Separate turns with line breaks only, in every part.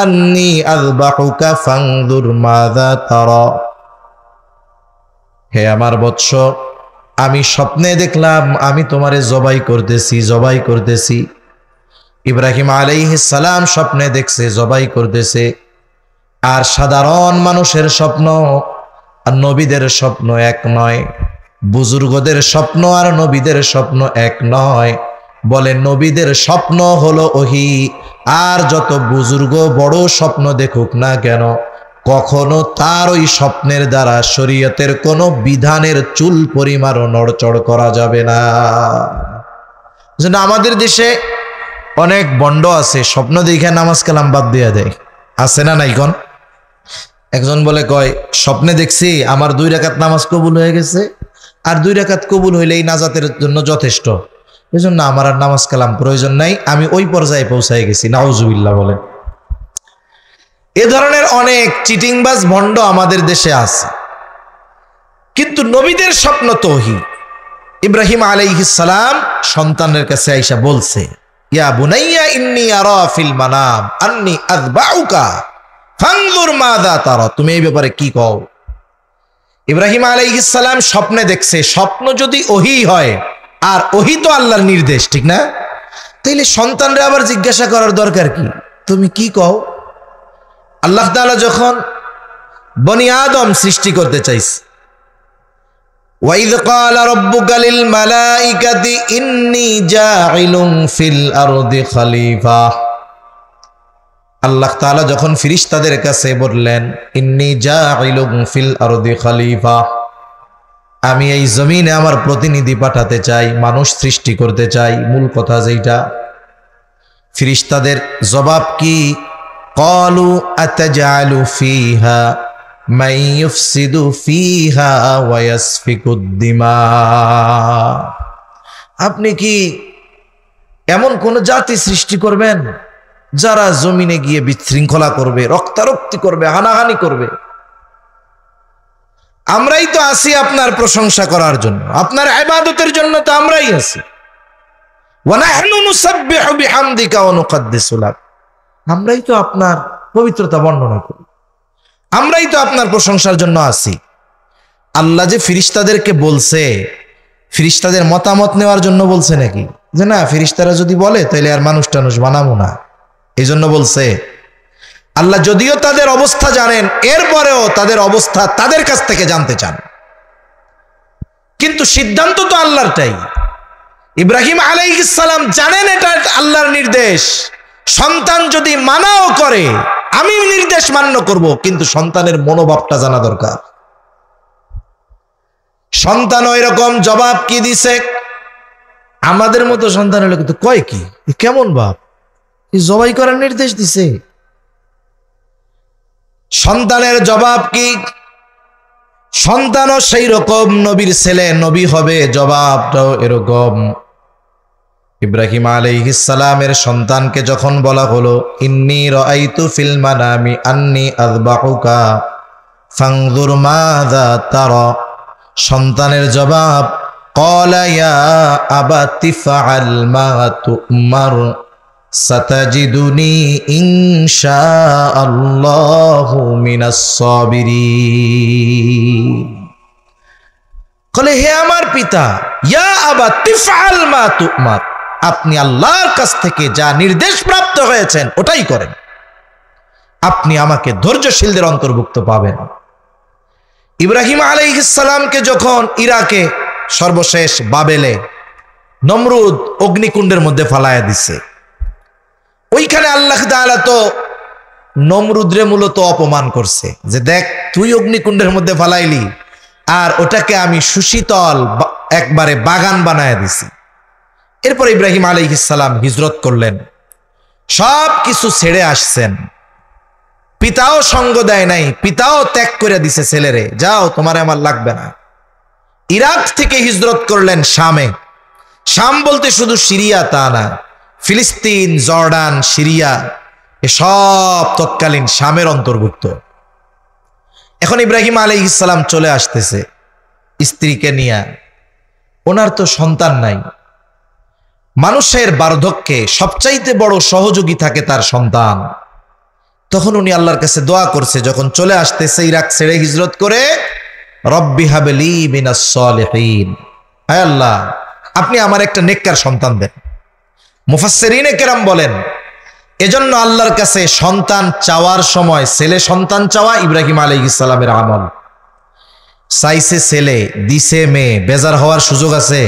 আন্নী আযবাহুকা ফানজুর মাযা তারা। হে আমার বৎস, আমি স্বপ্নে দেখলাম আমি তোমারে জবাই করতেছি। ইব্রাহিম আলাইহিস সালাম স্বপ্নে দেখছে জবাই করতেছে। আর সাধারণ মানুষের স্বপ্ন আর নবীদের স্বপ্ন এক নয়, বুজুর্গদের স্বপ্ন আর নবীদের স্বপ্ন এক নয়। বলে নবীদের স্বপ্ন হলো ওহী, আর যত বুজুর্গ বড় স্বপ্ন দেখুক না কেন, কখনো তার ওই স্বপ্নের দ্বারা শরীয়তের কোনো বিধানের চুল পরিমাণও নড়চড় করা যাবে না। যেন আমাদের দেশে অনেক বন্ড আছে, স্বপ্ন দেখে নামাজ কালাম বাদ দিয়ে দেয়, আছে না নাই কোন? একজন বলে কয় স্বপ্নে দেখছি আমার 2 রাকাত নামাজ কবুল হয়ে গেছে, আর 2 রাকাত কবুল হইলেই নাজাতের জন্য যথেষ্ট, এই জন্য আমার আর নামাজ কালাম প্রয়োজন নাই, আমি ওই পর্যায়ে পৌঁছায় গেছি। নাউজুবিল্লাহ বলেন। এ ধরনের অনেক চিটিংবাজ ভণ্ড আমাদের দেশে আছে। কিন্তু নবীদের স্বপ্ন তৌহি। ইব্রাহিম আলাইহিস সালাম সন্তানের কাছে আইসা বলছে, ইয়া বুনাইয়া ইন্নী আরা ফিল মানাম আন্নী আযবাউকা ফানজুর মাযা তারা। তুমি এই ব্যাপারে কি কও? ইব্রাহিম আলাইহিস সালাম স্বপ্নে দেখছে। স্বপ্ন যদি ওহী হয়, আর ওহী তো আল্লাহর নির্দেশ, ঠিক না? তাইলে সন্তানরা আবার জিজ্ঞাসা করার দরকার কি, তুমি কি কও? আল্লাহ তাআলা যখন বনি আদম সৃষ্টি করতে চাইছে, ওয়াইদ ক্বালা রাব্বুকা লিল মালাইকাতি ইন্নী জাইলুন ফিল আরদি খলিফা। আল্লাহ তাআলা যখন ফেরেশতাদের কাছে বললেন ইন্নী জাইলুন ফিল আরদি খলিফা, আমি এই জমিনে আমার প্রতিনিধি পাঠাতে চাই, মানুষ সৃষ্টি করতে চাই, মূল কথা যেটা। ফেরেশতাদের জবাব কি? ক্বালু আতাজআলু ফিহা মান ইউফসিদু ফিহা ওয়া ইয়াসফিকুদ দিমা। আপনি কি এমন কোন জাতি সৃষ্টি করবেন যারা জমিনে গিয়ে বিশৃঙ্খলা করবে, রক্তারক্তি করবে, হানাহানি করবে? আমরাই তো আছি আপনার প্রশংসা করার জন্য, আপনার ইবাদতের জন্য তো আমরাই আছি। ওয়া নাহনু নুসাব্বিহু বিহামদিকা ওয়া নুকদ্দিসু লাক। আমরাই তো আপনার পবিত্রতা বর্ণনা করি, আমরাই তো আপনার প্রশংসার জন্য আছি। আল্লাহ যে ফেরেশতাদেরকে বলছে, ফেরেশতাদের মতামত নেওয়ার জন্য বলছে নাকি? যে না, ফেরেশতারা যদি বলে তাহলে আর মানুষ টানুষ বানাবো না, এই জন্য বলছে। আল্লাহ যদিও তাদের অবস্থা জানেন, এরপরেও তাদের অবস্থা তাদের কাছ থেকে জানতে চান, কিন্তু সিদ্ধান্ত তো আল্লাহরটাই। ইব্রাহিম আলাইহিস সালাম জানেন এটা আল্লাহর নির্দেশ। সন্তান যদি মানাও করে, আমি নির্দেশ মান্য করব, কিন্তু সন্তানের মনোভাবটা জানা দরকার। সন্তান এরকম জবাব কি দিছে? আমাদের মতো সন্তান হলে কিন্তু কয় কি, কেমন বাপ, জবাই করার নির্দেশ দিছে। সন্তানের জবাব কি? সন্তানও সেই রকম নবীর ছেলে, নবী হবে, জবাবটাও এরকম। ইব্রাহিম আলাইহিস সালামের সন্তানকে যখন বলা হলো ইন্নী রাআইতু ফিল মানামি আন্নী আযবাহুকা ফানজুর মাযা তারা, সন্তানের জবাব ক্বালা ইয়া আবাতি ফাআল মা তু'মার সাতাজিদুনি ইনশাআল্লাহু মিনাস সাবিরিন। বলে হে আমার পিতা, ইয়া আবাতি ফাআল মা তু'মার, আপনি আল্লাহর কাছ থেকে যা নির্দেশ প্রাপ্ত হয়েছেন ওটাই করেন, আপনি আমাকে ধৈর্যশীলদের অন্তর্ভুক্ত পাবেন। ইব্রাহিম আলাইহিস সালামকে যখন ইরাকে সর্বশেষ বাবেলে নমরুদ অগ্নিকুণ্ডের মধ্যে ফালায়া দিছে, ওইখানে আল্লাহ তাআলা তো নমরুদরে মূলত অপমান করছে, যে দেখ তুই অগ্নিকুণ্ডের মধ্যে ফালাইলি, আর ওটাকে আমি সুশীতল একবারে বাগান বানায় দিছি। এরপর ইব্রাহিম আলাইহিস সালাম হিজরত করলেন, সব কিছু ছেড়ে আসছেন। পিতাও সঙ্গ দেয় নাই, পিতাও ত্যাগ করে দিছে ছেলেরে, যাও তোমার আমার লাগবে না। ইরাক থেকে হিজরত করলেন শামে। শাম বলতে শুধু সিরিয়া তা না, ফিলিস্তিন, জর্ডান, সিরিয়া এসব তৎকালীন শামের অন্তর্ভুক্ত। এখন ইব্রাহিম আলাইহিস সালাম চলে আসতেছে স্ত্রীকে নিয়ে। ওনার তো সন্তান নাই। মানুষের বার্ধক্যে সবচাইতে বড় সহযোগী থাকে তার সন্তান। তখন উনি আল্লাহর কাছে দোয়া করছে, যখন চলে আসতেছে ইরাক ছেড়ে হিজরত করে, রব্বি হাবলি মিনাস সালিহিন, হায় আল্লাহ আপনি আমার একটা নেককার সন্তান দেন। মুফাসসিরিনে কেরাম বলেন, এজন্য আল্লাহর কাছে সন্তান চাওয়ার সময় ছেলে সন্তান চাওয়া ইব্রাহিম আলাইহিস সালামের আমল। চাইছে ছেলে, দিছে মেয়ে, বেজার হওয়ার সুযোগ আছে?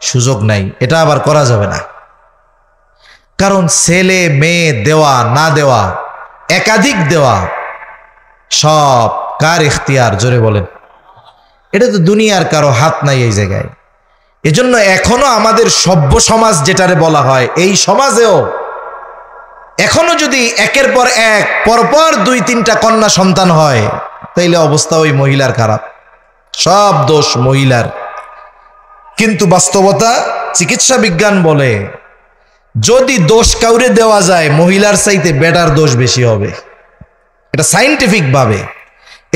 সুযোগ নাই। এটা আবার করা যাবে না, কারণ ছেলে মেয়ে দেওয়া না দেওয়া, একাধিক দেওয়া, সব কার ইখতিয়ার? জোরে বলেন। এটা তো দুনিয়ার কারো হাত নাই এই জায়গায়। এজন্য এখনো আমাদের সভ্য সমাজ যেটারে বলা হয়, এই সমাজেও এখনো যদি একের পর এক পরপর 2-3টা কন্যা সন্তান হয়, তাইলে অবস্থা ওই মহিলার খারাপ, সব দোষ মহিলার। কিন্তু বাস্তবতা, চিকিৎসা বিজ্ঞান বলে যদি দোষ কাউরে দেওয়া যায়, মহিলার চাইতে বেটার দোষ বেশি হবে, এটা সাইন্টিফিক ভাবে।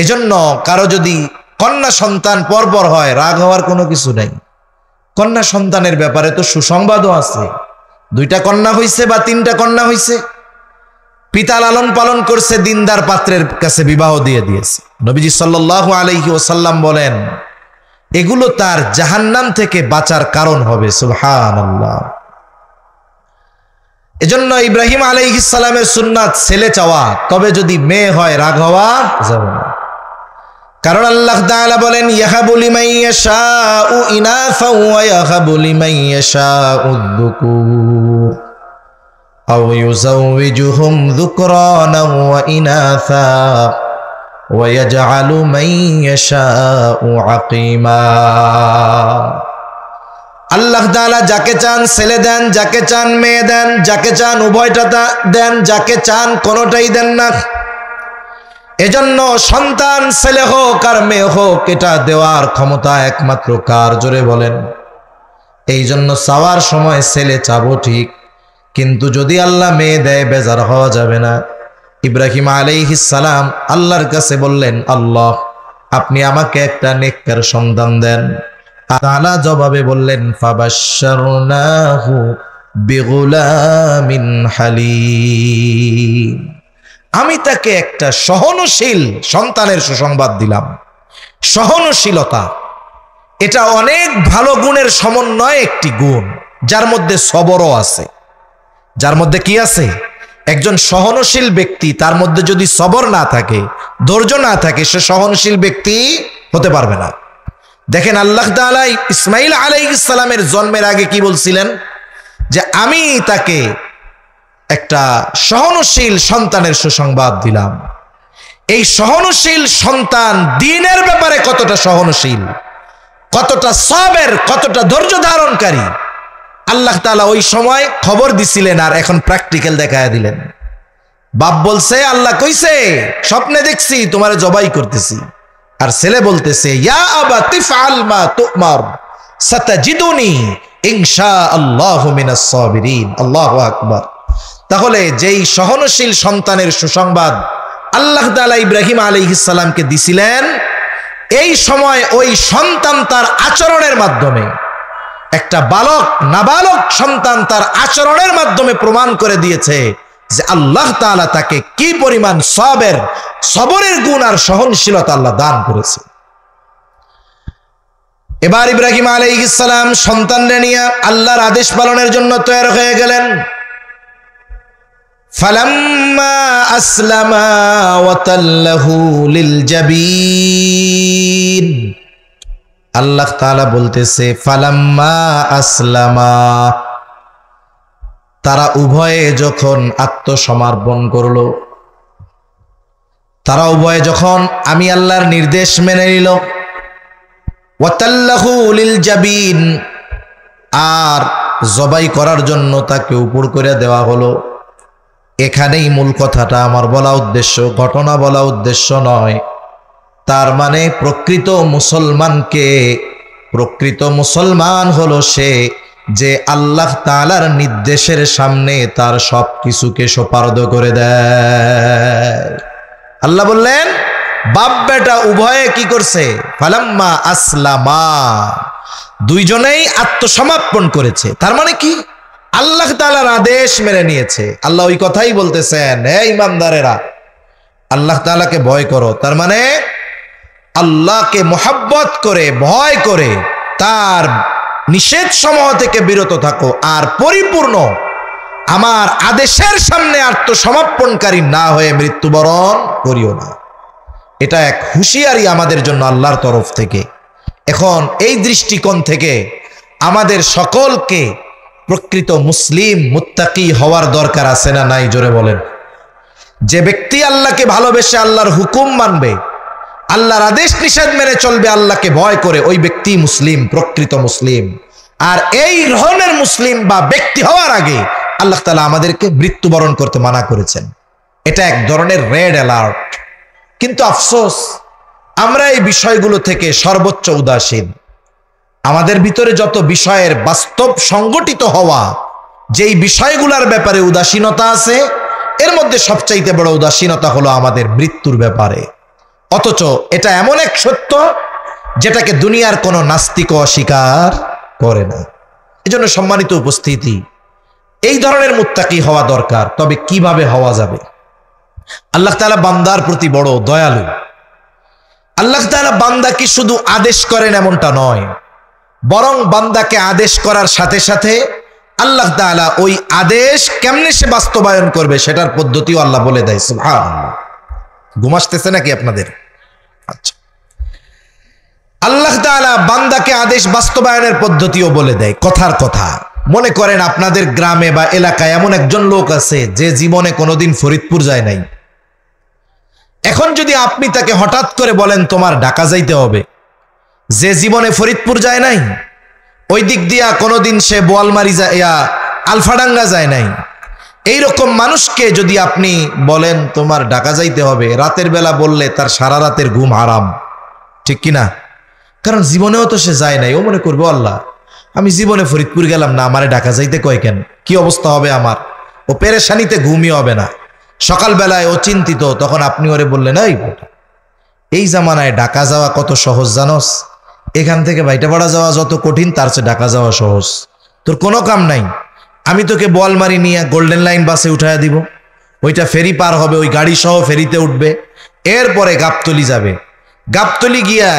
এজন্য কারো যদি কন্যা সন্তান পরপর হয়, রাগ হওয়ার কোনো কিছু নাই। কন্যা সন্তানের ব্যাপারে তো সুসংবাদও আছে। 2টা কন্যা হইছে বা 3টা কন্যা হইছে, পিতা লালন পালন করছে, দিনদার পাত্রের কাছে বিবাহ দিয়ে দিয়েছে। নবীজি সাল্লাল্লাহু আলাইহি ওয়াসাল্লাম বলেন, এগুলো তার জাহান্নাম থেকে বাঁচার কারণ হবে। সুবহানাল্লাহ। এজন্য ইব্রাহিম আলাইহিস সালামের সুন্নাত ছেলে চাওয়া, তবে যদি মেয়ে হয় রাগ হওয়া যাবে না। কারণ আল্লাহ তাআলা বলেন, ইয়াহাবু লিমান ইয়াশাউ ইনাসা ওয়া ইয়াহাবু লিমান ইয়াশাউ যুকুর আও ইউযাওয়িজুহুম যুকরানা ওয়া ইনাসা ওয়া ইয়াজআলু মান ইয়াশাউ আকীমা। আল্লাহ তাআলা যাকে চান ছেলে দেন, যাকে চান মেয়ে দেন, যাকে চান উভয়টা দেন, যাকে চান কোনোটাই দেন না। এজন্য সন্তান ছেলে হোক আর মেয়ে হোক, এটা দেওয়ার ক্ষমতা একমাত্র কার? জোরে বলেন। এই জন্য চাওয়ার সময় ছেলে চাবো ঠিক, কিন্তু যদি আল্লাহ মেয়ে দেয় বেজার হওয়া যাবে না। ইব্রাহিম আলাইহিস সালাম আল্লাহর কাছে বললেন, আল্লাহ আপনি আমাকে একটা নেককার সন্তান দেন। তাআলা জবাবে বললেন, ফাবাশশারনাহু বিগুলামিন হালিম, আমি তাকে একটা সহনশীল সন্তানের সুসংবাদ দিলাম। সহনশীলতা এটা অনেক ভালো গুণের সমন্বয় একটি গুণ, যার মধ্যে সবরও আছে। যার মধ্যে কি আছে? একজন সহনশীল ব্যক্তি, তার মধ্যে যদি সবর না থাকে, ধৈর্য না থাকে, সে সহনশীল ব্যক্তি হতে পারবে না। দেখেন আল্লাহ তাআলা ইসমাঈল আলাইহিস সালামের জন্মের আগে কি বলছিলেন? যে আমি তাকে একটা সহনশীল সন্তানের সুসংবাদ দিলাম। এই সহনশীল সন্তান দ্বীনের ব্যাপারে কতটা সহনশীল, কতটা সবের, কতটা ধৈর্য ধারণকারী, আল্লাহ তাআলা ওই সময় খবর দিছিলেন, আর এখন প্র্যাকটিক্যাল দেখায় দিলেন। বাপ বলছে, আল্লাহ কইছে স্বপ্নে দেখছি তোমারে জবাই করতেছি, আর ছেলে বলতেছে, ইয়া আবাতি ফাআল মা তুমার সাতাজিদুনি ইনশাআল্লাহু মিনাস সাবিরিন। আল্লাহু আকবার। তাহলে যেই সহনশীল সন্তানের সুসংবাদ আল্লাহ তাআলা ইব্রাহিম আলাইহিস সালামকে দিছিলেন, এই সময় ওই সন্তান তার আচরণের মাধ্যমে, একটা বালক নাবালক সন্তান তার আচরণের মাধ্যমে প্রমাণ করে দিয়েছে যে আল্লাহ তাআলা তাকে কি পরিমাণ সবরের গুণ আর সহনশীলতা আল্লাহ দান করেছে। এবার ইব্রাহিম আলাইহিস সালাম সন্তানকে নিয়ে আল্লাহর আদেশ পালনের জন্য তৈরি হয়ে গেলেন। ফালাম্মা আসলামা ওয়া তাল্লাহু লিল জাবিন, আল্লাহ তাআলা বলতেছে ফালাম্মা আসলামা, তারা উভয়ে যখন আত্মসমর্পণ করলো, তারা উভয়ে যখন আমি আল্লাহর নির্দেশ মেনে নিল, ওয়া তাল্লাহু লিল জাবিন, আর জবাই করার জন্য তাকে উপর করে দেওয়া হলো। এখানেই মূল কথাটা আমার বলা উদ্দেশ্য, ঘটনা বলা উদ্দেশ্য নয়। তার মানে প্রকৃত মুসলমান হলো সে যে আল্লাহ তাআলার নির্দেশের সামনে তার সব কিছুকে সোপার্দ করে দেয়। আল্লাহ বললেন বাপ বেটা উভয়ে কি করছে? ফালাম্মা আসলামা, দুইজনেই আত্মসমর্পণ করেছে। তার মানে কি? আল্লাহ তাআলার আদেশ মেনে নিয়েছে। আল্লাহ ওই কথাই বলতেছেন, হে ইমানদারেরা আল্লাহ তাআলাকে ভয় করো। তার মানে আল্লাহকে মোহাব্বত করে ভয় করে তার নিষেধ সমূহ থেকে বিরত থাকো, আর পরিপূর্ণ আমার আদেশের সামনে আত্মসমর্পণকারী না হয়ে মৃত্যুবরণ করিও না। এটা এক হুঁশিয়ারি আমাদের জন্য আল্লাহর তরফ থেকে। এখন এই দৃষ্টিকোণ থেকে আমাদের সকলকে প্রকৃত মুসলিম মুত্তাকি হওয়ার দরকার আছে না নাই? জোরে বলেন। যে ব্যক্তি আল্লাহকে ভালোবেসে আল্লাহর হুকুম মানবে, আল্লাহর আদেশ নিষেধ মেনে চলবে, আল্লাহকে ভয় করে, ওই ব্যক্তি মুসলিম, প্রকৃত মুসলিম। আর এই ধরনের মুসলিম বা ব্যক্তি হওয়ার আগে আল্লাহ তাআলা আমাদেরকে মৃত্যুবরণ করতে মানা করেছেন। এটা এক ধরনের রেড অ্যালার্ট। কিন্তু আফসোস, আমরা এই বিষয়গুলো থেকে সর্বোচ্চ উদাসীন। আমাদের ভিতরে যত বিষয়ের বাস্তব সংগঠিত হওয়া, যেই বিষয়গুলোর ব্যাপারে উদাসীনতা আছে, এর মধ্যে সবচাইতে বড় উদাসীনতা হলো আমাদের মৃত্যুর ব্যাপারে। অথচ এটা এমন এক সত্য যেটাকে দুনিয়ার কোনো নাস্তিক অস্বীকার করে না। এজন্য সম্মানিত উপস্থিতি, এই ধরনের মুত্তাকি হওয়া দরকার। তবে কিভাবে হওয়া যাবে? আল্লাহ তাআলা বান্দার প্রতি বড় দয়ালু। আল্লাহ তাআলা বান্দাকে শুধু আদেশ করেন এমনটা নয়, বরং বান্দাকে আদেশ করার সাথে সাথে আল্লাহ তাআলা ওই আদেশ কেমনে সে বাস্তবায়ন করবে সেটার পদ্ধতিও আল্লাহ বলে দেয়। সুবহানাল্লাহ। ঘুম আসতেছে নাকি আপনাদের? আচ্ছা, আল্লাহ তাআলা বান্দাকে আদেশ বাস্তবায়নের পদ্ধতিও বলে দেয়, কথার কথা। মনে করেন আপনাদের গ্রামে বা এলাকায় এমন একজন লোক আছে যে জীবনে কোনোদিন ফরিদপুর যায় নাই। এখন যদি আপনি তাকে হঠাৎ করে বলেন তোমার ঢাকা যাইতে হবে, যে জীবনে ফরিদপুর যায় নাই, ওই দিক দিয়া কোনোদিন সে বোয়ালমারি আলফাডাঙ্গা যায় নাই, এইরকম মানুষকে যদি আপনি বলেন তোমার ঢাকা যাইতে হবে, রাতের বেলা বললে তার সারা রাতের ঘুম হারাম, ঠিক কিনা? কারণ জীবনেও তো সে যায় নাই। ও মনে করবো আল্লাহ, আমি জীবনে ফরিদপুর গেলাম না, আমারে ঢাকা যাইতে কয় কেন, কি অবস্থা হবে আমার? ও পেরেশানিতে ঘুমই হবে না। সকালবেলায় ও চিন্তিত, তখন আপনি ওরে বললেন এই জামানায় ঢাকা যাওয়া কত সহজ জানোস? এখান থেকে বাইটাপাড়া যাওয়া যত কঠিন, তার চেয়ে ঢাকা যাওয়া সহজ। তোর কোনো কাম নাই, আমি তোকে বোয়ালমারি নিয়ে গোল্ডেন লাইন বাসে উঠাইয়া দিব, ওইটা ফেরি পার হবে, ওই গাড়ি সহ ফেরিতে উঠবে, এরপরে গাবতলি যাবে, গাবতলি গিয়া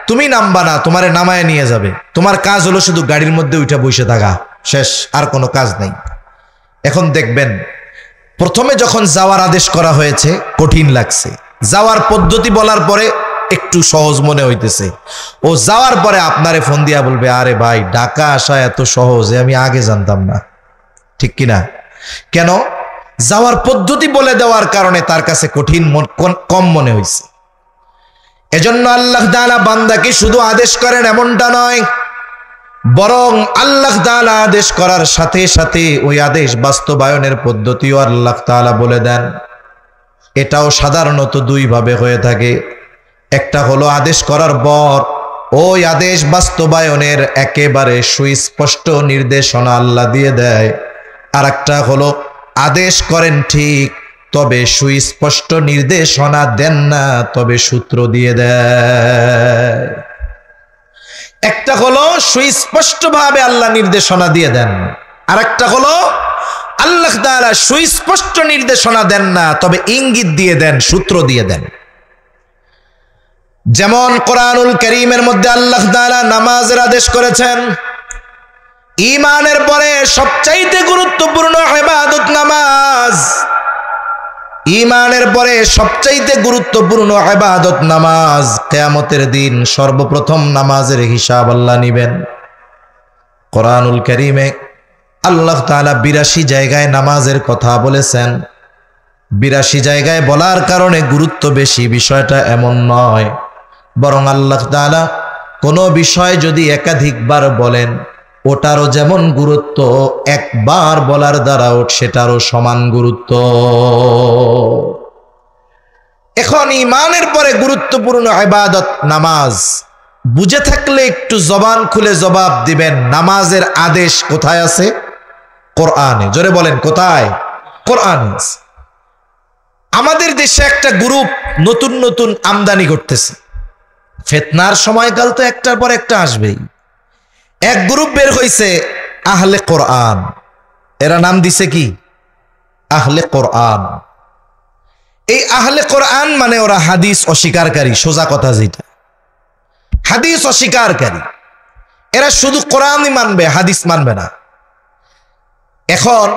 তুমি নামবা না, তোমারে নামায় নিয়ে যাবে। তোমার কাজ হলো শুধু গাড়ির মধ্যে উঠে বসে থাকা, শেষ, আর কোনো কাজ নেই। এখন দেখবেন, প্রথমে যখন যাওয়ার আদেশ করা হয়েছে কঠিন লাগছে, যাওয়ার পদ্ধতি বলার পরে একটু সহজ মনে হইতেছে। ও যাওয়ার পরে আপনারে ফোন দিয়া বলবে, আরে ভাই ঢাকা আসা এত সহজ, আমি আগে জানতাম না, ঠিক কিনা? কেন? যাওয়ার পদ্ধতি বলে দেওয়ার কারণে তার কাছে কঠিন কম মনে হয়েছে। এজন্য আল্লাহ তাআলা বান্দাকে শুধু আদেশ করেন এমনটা নয়, বরং আল্লাহ তাআলা আদেশ করার সাথে সাথে ওই আদেশ বাস্তবায়নের পদ্ধতিও আল্লাহ তাআলা বলে দেন। এটাও সাধারণত দুই ভাবে হয়ে থাকে। একটা হলো আদেশ করার পর ওই আদেশ বাস্তবায়নের একেবারে সুস্পষ্ট নির্দেশনা আল্লাহ দিয়ে দেয়, আর একটা হলো আদেশ করেন ঠিক, তবে সুস্পষ্ট নির্দেশনা দেন না, তবে সূত্র দিয়ে দেয়। একটা হলো সুস্পষ্টভাবে আল্লাহ নির্দেশনা দিয়ে দেন, আর একটা হলো আল্লাহ তাআলা সুস্পষ্ট নির্দেশনা দেন না, তবে ইঙ্গিত দিয়ে দেন, সূত্র দিয়ে দেন। যেমন কোরআনুল কারীমের মধ্যে আল্লাহ তাআলা নামাজের আদেশ করেছেন। ঈমানের পরে সবচাইতে গুরুত্বপূর্ণ ইবাদত নামাজ। ঈমানের পরে সবচাইতে গুরুত্বপূর্ণ ইবাদত নামাজ। কিয়ামতের দিন সর্বপ্রথম নামাজের হিসাব আল্লাহ নেবেন। কোরআনুল কারীমে আল্লাহ তাআলা ৮২ জায়গায় নামাজের কথা বলেছেন। ৮২ জায়গায় বলার কারণে গুরুত্ব বেশি, বিষয়টা এমন নয়, বরং আল্লাহ তাআলা কোনো বিষয় যদি একাধিকবার বলেন, ওটারও যেমন গুরুত্ব, একবার বলার দ্বারাও সেটারও সমান গুরুত্ব। এখন ঈমানের পরে গুরুত্বপূর্ণ ইবাদত নামাজ বুঝে থাকলে একটু জবান খুলে জবাব দিবেন, নামাজের আদেশ কোথায় আছে? কোরআনে। জোরে বলেন, কোথায়? কোরআনে আছে। আমাদের দেশে একটা গ্রুপ নতুন নতুন আমদানি করতেছে। ফিতনার সময়কাল তো একটার পর একটা আসবেই। এক গ্রুপ বের হইছে আহলে কোরআন। এরা নাম দিছে কি? আহলে কোরআন। এই আহলে কোরআন মানে ওরা হাদিস অস্বীকারী, সোজা কথা যেটা, হাদিস অস্বীকারী। এরা শুধু কোরআনই মানবে, হাদিস মানবে না। এখন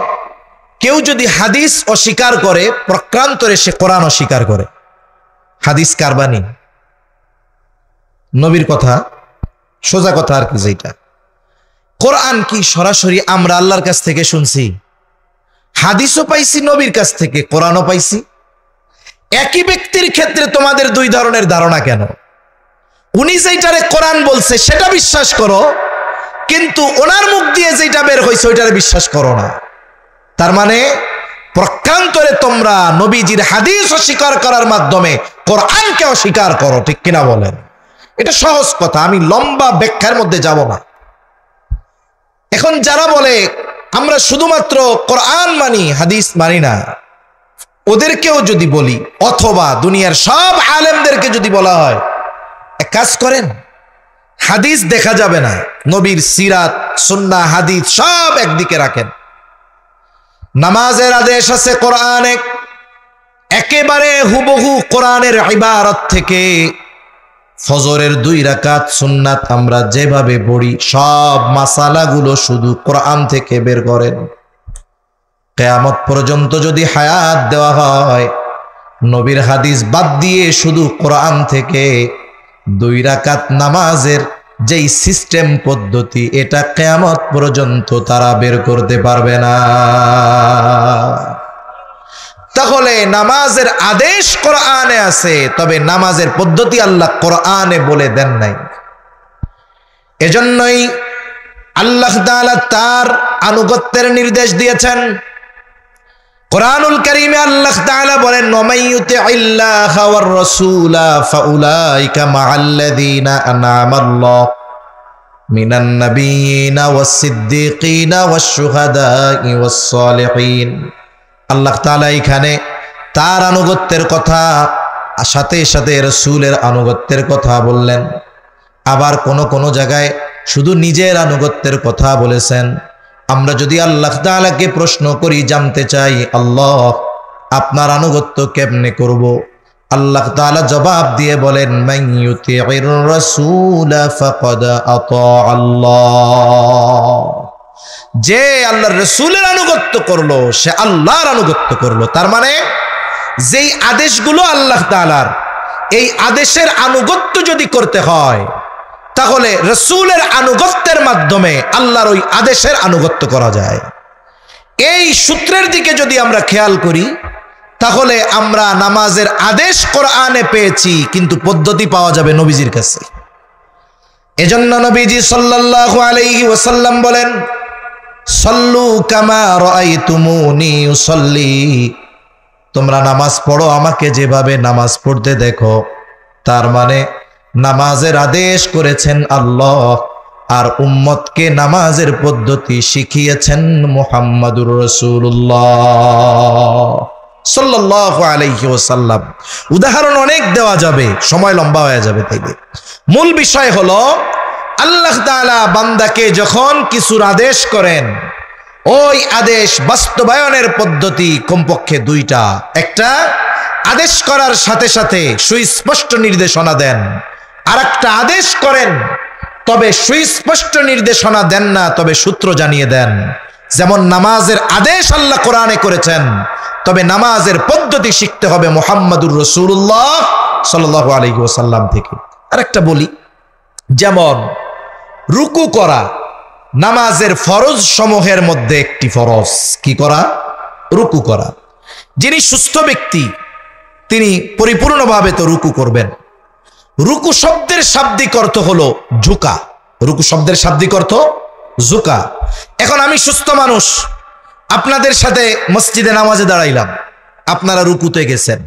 কেউ যদি হাদিস অস্বীকার করে, প্রক্রান্তরে সে কোরআন অস্বীকার করে। হাদিস কারবানি, নবীর কথা, সোজা কথা আর কি যেটা। কোরআন কি সরাসরি আমরা আল্লাহর কাছ থেকে শুনছি? হাদিসও পাইছি নবীর কাছ থেকে, কোরআনও পাইছি। একই ব্যক্তির ক্ষেত্রে তোমাদের দুই ধরনের ধারণা কেন? উনি যেটারে কোরআন বলছে সেটা বিশ্বাস করো, কিন্তু ওনার মুখ দিয়ে যেটা বের হয়েছে ওইটারে বিশ্বাস করো না। তার মানে প্রক্রান্তরে তোমরা নবীজির হাদিস অস্বীকার করার মাধ্যমে কোরআনকে অস্বীকার করো, ঠিক কিনা বলেন? এটা সহজ কথা, আমি লম্বা ব্যাখ্যার মধ্যে যাব না। এখন যারা বলে আমরা শুধুমাত্র কোরআন মানি, হাদিস মানি না, ওদেরকেও যদি বলি, অথবা দুনিয়ার সব আলেমদেরকে যদি বলা হয় এক কাজ করেন, হাদিস দেখা যাবে না, নবীর সিরাত সুন্নাহ হাদিস সব একদিকে রাখেন, নামাজের আদেশ আছে কোরআনে, একেবারে হুবহু কোরআনের ইবারত থেকে ফজরের 2 রাকাত সুন্নাত আমরা যেভাবে পড়ি সব মাসালাগুলো শুধু কোরআন থেকে বের করেন। কিয়ামত পর্যন্ত যদি হায়াত দেওয়া হয়, নবীর হাদিস বাদ দিয়ে শুধু কোরআন থেকে 2 রাকাত নামাজের যেই সিস্টেম পদ্ধতি, এটা কিয়ামত পর্যন্ত তারা বের করতে পারবে না। তাহলে নামাজের আদেশ কোরআনে আছে, তবে নামাজের পদ্ধতি আল্লাহ কোরআনে বলে দেন নাই। এজন্যই আল্লাহ তাআলা তার আনুগত্যের নির্দেশ দিয়েছেন। কোরআনুল কারীমে আল্লাহ তাআলা বলেন, ওয়ামাইয়ুতিইল্লাহা ওয়ার রাসূলা ফাউলাইকা মাআল্লাযীনা আন'আমাল্লাহু মিনান নাবিয়্যিনা ওয়াস সিদ্দীকিনা ওয়াশ শুহাদা'i ওয়াস সালিহিন। আল্লাহ তাআলা এখানে তার আনুগত্যের কথা, সাথে সাথে রাসূলের আনুগত্যের কথা বললেন। আবার কোন কোন জায়গায় শুধু নিজের আনুগত্যের কথা বলেছেন। আমরা যদি আল্লাহ তাআলাকে প্রশ্ন করি, জানতে চাই, আল্লাহ আপনার আনুগত্য কেমনে করব, আল্লাহ তাআলা জবাব দিয়ে বলেন, মাইয়ুতি'র রাসূলা ফাকাদ আতা আল্লাহ। যে আল্লাহর রাসূলের আনুগত্য করলো সে আল্লাহর আনুগত্য করলো। তার মানে যেই আদেশগুলো আল্লাহ তাআলার, এই আদেশের আনুগত্য যদি করতে হয়, তাহলে রাসূলের আনুগত্যের মাধ্যমে আল্লাহর ওই আদেশের আনুগত্য করা যায়। এই সূত্রের দিকে যদি আমরা খেয়াল করি, তাহলে আমরা নামাজের আদেশ কোরআনে পেয়েছি, কিন্তু পদ্ধতি পাওয়া যাবে নবীজির কাছে। এজন্য নবীজি সাল্লাল্লাহু আলাইহি ওয়াসাল্লাম বলেন, সাল্লু কামা রাআইতুমুনি উসাল্লি, তোমরা নামাজ পড়ো আমাকে যেভাবে নামাজ পড়তে দেখো। তার মানে নামাজের আদেশ করেছেন আল্লাহ, আর উম্মতকে নামাজের পদ্ধতি শিখিয়েছেন মুহাম্মাদুর রাসূলুল্লাহ সাল্লাল্লাহু আলাইহি ওয়াসাল্লাম। উদাহরণ অনেক দেওয়া যাবে, সময় লম্বা হয়ে যাবে। তাইলে মূল বিষয় হলো, আল্লাহ তাআলা বান্দাকে যখন কিছুর আদেশ করেন, ওই আদেশ বাস্তবায়নের পদ্ধতি কমপক্ষে 2টা। একটা, আদেশ করার সাথে সাথে সুস্পষ্ট নির্দেশনা দেন। আর একটা, আদেশ করেন তবে সুস্পষ্ট নির্দেশনা দেন না, তবে সূত্র জানিয়ে দেন। যেমন নামাজের আদেশ আল্লাহ কোরআনে করেছেন, তবে নামাজের পদ্ধতি শিখতে হবে মুহাম্মাদুর রাসূলুল্লাহ সাল্লাল্লাহু আলাইহি ওয়াসাল্লাম থেকে। আরেকটা বলি, যেমন রুকু করা নামাজের ফরজ সমূহের মধ্যে একটি ফরজ। কি করা? রুকু করা। যিনি সুস্থ ব্যক্তি তিনি পরিপূর্ণভাবে তো রুকু করবেন। রুকু শব্দের শাব্দিক অর্থ হলো ঝুঁকা। রুকু শব্দের শাব্দিক অর্থ ঝুঁকা। এখন আমি সুস্থ মানুষ, আপনাদের সাথে মসজিদে নামাজে দাঁড়াইলাম, আপনারা রুকুতে গেছেন,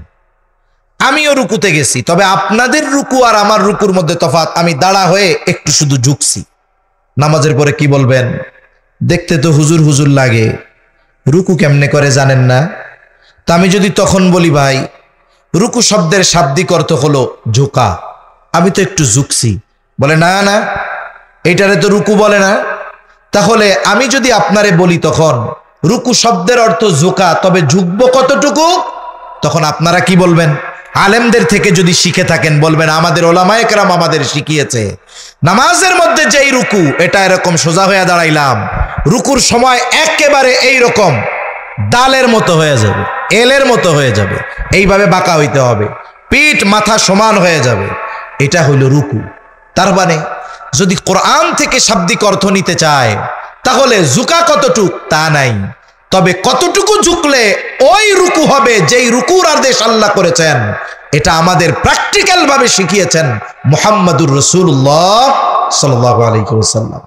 আমিও রুকুতে গেছি, তবে আপনাদের রুকু আর আমার রুকুর মধ্যে তফাৎ। আমি দাঁড়া হয়ে একটু শুধু ঝুঁকছি। নামাজের পরে কি বলবেন? দেখতে তো হুজুর হুজুর লাগে, রুকু কেমনে করে জানেন না? তা আমি যদি তখন বলি, ভাই রুকু শব্দের শাব্দিক অর্থ হলো ঝুঁকা, আমি তো একটু ঝুঁকছি, বলে না না এটারে তো রুকু বলে না। তাহলে আমি যদি আপনারে বলি তখন রুকু শব্দের অর্থ ঝুঁকা, তবে ঝুঁকবো কতটুকু? তখন আপনারা কি বলবেন? আলেমদের থেকে যদি শিখে থাকেন বলবেন আমাদের ওলামায়ে কেরাম আমাদের শিখিয়েছে নামাজের মধ্যে যেই রুকু, এটা এরকম সোজা হয়ে দাঁড়াইলাম, রুকুর সময় একেবারে এই রকম ডালের মতো হয়ে যাবে, এলের মতো হয়ে যাবে, এইভাবে বাঁকা হইতে হবে, পিঠ মাথা সমান হয়ে যাবে, এটা হইল রুকু। তার মানে যদি কোরআন থেকে শাব্দিক অর্থ নিতে চায় তাহলে ঝুঁকা কতটুক তা নাই, তবে কতটুকু ঝুঁকলে ওই রুকু হবে যেই রুকুর আদেশ আল্লাহ করেছেন, এটা আমাদের প্র্যাকটিক্যাল ভাবে শিখিয়েছেন মুহাম্মদুর রাসূলুল্লাহ সাল্লাল্লাহু আলাইহি ওয়াসাল্লাম।